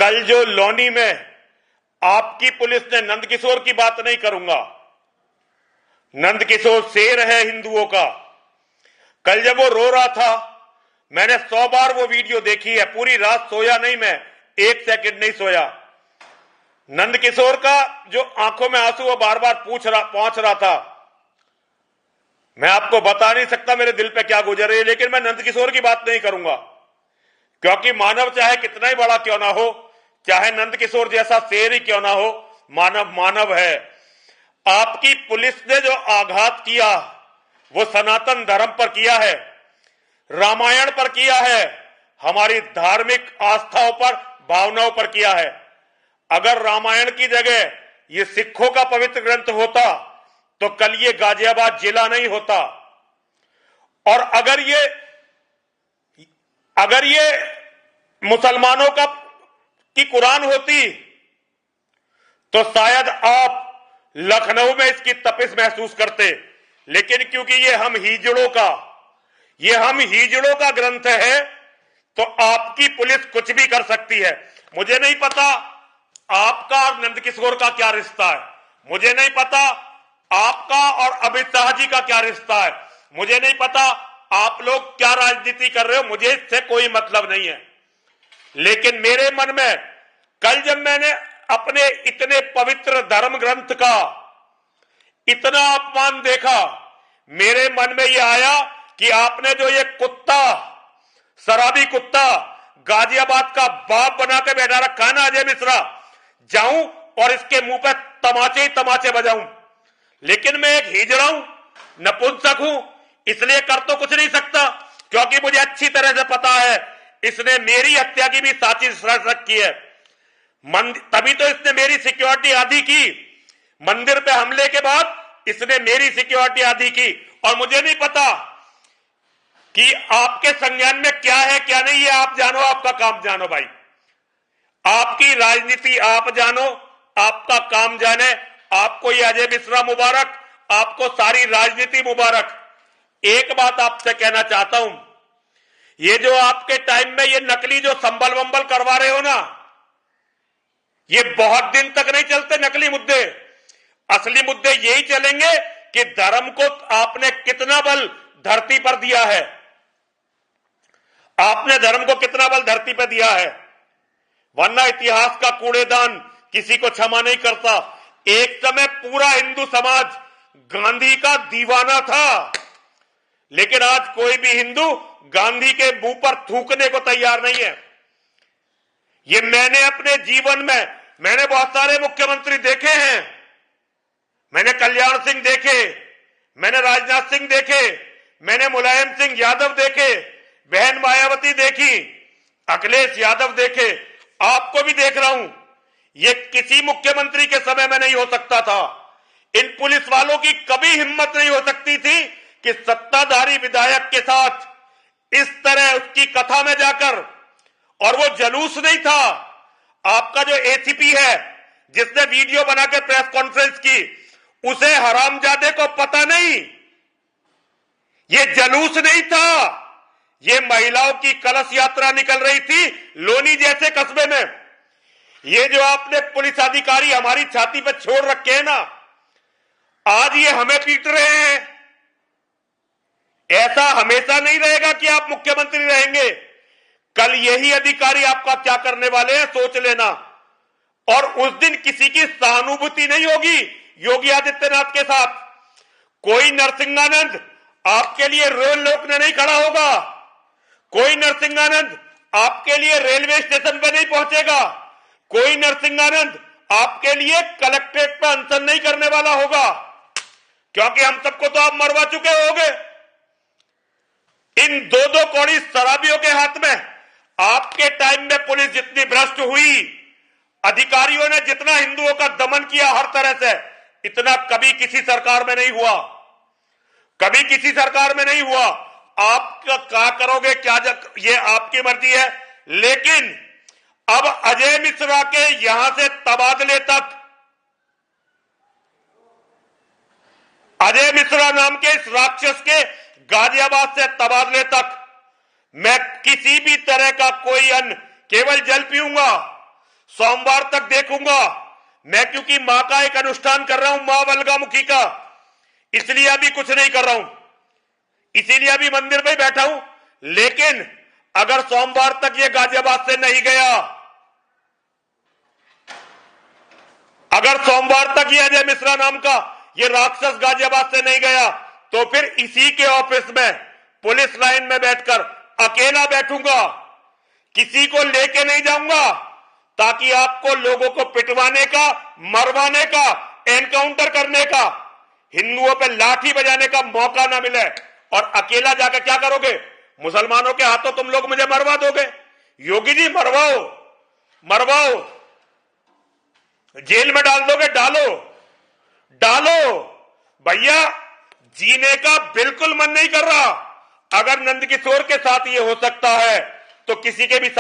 कल जो लौनी में आपकी पुलिस ने, नंदकिशोर की बात नहीं करूंगा, नंदकिशोर शेर है हिंदुओं का। कल जब वो रो रहा था, मैंने 100 बार वो वीडियो देखी है, पूरी रात सोया नहीं मैं, 1 सेकंड नहीं सोया। नंदकिशोर का जो आंखों में आंसू वो बार बार पहुंच रहा था, मैं आपको बता नहीं सकता मेरे दिल पे क्या गुजर रही है, लेकिन मैं नंदकिशोर की बात नहीं करूंगा, क्योंकि मानव चाहे कितना ही बड़ा क्यों ना हो, चाहे नंदकिशोर जैसा शेर ही क्यों ना हो, मानव मानव है। आपकी पुलिस ने जो आघात किया वो सनातन धर्म पर किया है, रामायण पर किया है, हमारी धार्मिक आस्थाओं पर, भावनाओं पर किया है। अगर रामायण की जगह ये सिखों का पवित्र ग्रंथ होता तो कल ये गाजियाबाद जिला नहीं होता। और अगर ये मुसलमानों की कुरान होती तो शायद आप लखनऊ में इसकी तपिश महसूस करते, लेकिन क्योंकि ये हम हिजड़ों का ग्रंथ है तो आपकी पुलिस कुछ भी कर सकती है। मुझे नहीं पता आपका और नंदकिशोर का क्या रिश्ता है, मुझे नहीं पता आपका और अमित शाह जी का क्या रिश्ता है, मुझे नहीं पता आप लोग क्या राजनीति कर रहे हो, मुझे इससे कोई मतलब नहीं है। लेकिन मेरे मन में कल जब मैंने अपने इतने पवित्र धर्म ग्रंथ का इतना अपमान देखा, मेरे मन में यह आया कि आपने जो ये कुत्ता, शराबी कुत्ता गाजियाबाद का बाप बना के बैठा रखा है ना अजय मिश्रा, जाऊं और इसके मुंह पे तमाचे ही तमाचे बजाऊं। लेकिन मैं एक हिजड़ा हूं, नपुंसक हूं, इसलिए कर तो कुछ नहीं सकता, क्योंकि मुझे अच्छी तरह से पता है इसने मेरी हत्या की भी साजिश रखी है। तभी तो इसने मेरी सिक्योरिटी आधी की, मंदिर पे हमले के बाद इसने मेरी सिक्योरिटी आधी की। और मुझे नहीं पता कि आपके संज्ञान में क्या है क्या नहीं है, आप जानो, आपका काम जानो भाई, आपकी राजनीति आप जानो, आपका काम जाने। आपको ये अजय मिश्रा मुबारक, आपको सारी राजनीति मुबारक। एक बात आपसे कहना चाहता हूं, ये जो आपके टाइम में ये नकली जो संबल वंबल करवा रहे हो ना, ये बहुत दिन तक नहीं चलते नकली मुद्दे। असली मुद्दे यही चलेंगे कि धर्म को आपने कितना बल धरती पर दिया है, आपने धर्म को कितना बल धरती पर दिया है। वरना इतिहास का कूड़ेदान किसी को क्षमा नहीं करता। एक समय पूरा हिंदू समाज गांधी का दीवाना था, लेकिन आज कोई भी हिंदू गांधी के मुंह पर थूकने को तैयार नहीं है। ये मैंने अपने जीवन में, मैंने बहुत सारे मुख्यमंत्री देखे हैं, मैंने कल्याण सिंह देखे, मैंने राजनाथ सिंह देखे, मैंने मुलायम सिंह यादव देखे, बहन मायावती देखी, अखिलेश यादव देखे, आपको भी देख रहा हूं। ये किसी मुख्यमंत्री के समय में नहीं हो सकता था। इन पुलिस वालों की कभी हिम्मत नहीं हो सकती थी कि सत्ताधारी विधायक के साथ इस तरह उसकी कथा में जाकर, और वो जलूस नहीं था। आपका जो एसीपी है जिसने वीडियो बना के प्रेस कॉन्फ्रेंस की, उसे हरामजादे को पता नहीं, ये जलूस नहीं था, ये महिलाओं की कलश यात्रा निकल रही थी लोनी जैसे कस्बे में। ये जो आपने पुलिस अधिकारी हमारी छाती पर छोड़ रखे हैं ना, आज ये हमें पीट रहे हैं। ऐसा हमेशा नहीं रहेगा कि आप मुख्यमंत्री रहेंगे। कल यही अधिकारी आपका क्या करने वाले हैं सोच लेना। और उस दिन किसी की सहानुभूति नहीं होगी योगी आदित्यनाथ के साथ। कोई नरसिंहानंद आपके लिए रेल रोकने नहीं खड़ा होगा, कोई नरसिंहानंद आपके लिए रेलवे स्टेशन पर नहीं पहुंचेगा, कोई नरसिंहानंद आपके लिए कलेक्ट्रेट पर अनशन नहीं करने वाला होगा, क्योंकि हम सबको तो आप मरवा चुके होंगे। इन दो कौड़ी शराबियों के हाथ में आपके टाइम में पुलिस जितनी भ्रष्ट हुई, अधिकारियों ने जितना हिंदुओं का दमन किया हर तरह से, इतना कभी किसी सरकार में नहीं हुआ, कभी किसी सरकार में नहीं हुआ। आप क्या करोगे क्या, ये आपकी मर्जी है। लेकिन अब अजय मिश्रा के यहां से तबादले तक, अजय मिश्रा नाम के इस राक्षस के गाजियाबाद से तबादले तक मैं किसी भी तरह का कोई अन्न, केवल जल पीऊंगा, सोमवार तक देखूंगा मैं, क्योंकि मां का एक अनुष्ठान कर रहा हूं, मां बलगामुखी का, इसलिए अभी कुछ नहीं कर रहा हूं, इसीलिए अभी मंदिर में बैठा हूं। लेकिन अगर सोमवार तक ये गाजियाबाद से नहीं गया, अगर सोमवार तक ये अजय मिश्रा नाम का ये राक्षस गाजियाबाद से नहीं गया, तो फिर इसी के ऑफिस में पुलिस लाइन में बैठकर अकेला बैठूंगा, किसी को लेके नहीं जाऊंगा, ताकि आपको लोगों को पिटवाने का, मरवाने का, एनकाउंटर करने का, हिंदुओं पे लाठी बजाने का मौका ना मिले। और अकेला जाकर क्या करोगे? मुसलमानों के हाथों तुम लोग मुझे मरवा दोगे। योगी जी मरवाओ, मरवाओ, जेल में डाल दोगे, डालो, डालो, भैया जीने का बिल्कुल मन नहीं कर रहा। अगर नंदकिशोर के साथ ये हो सकता है तो किसी के भी साथ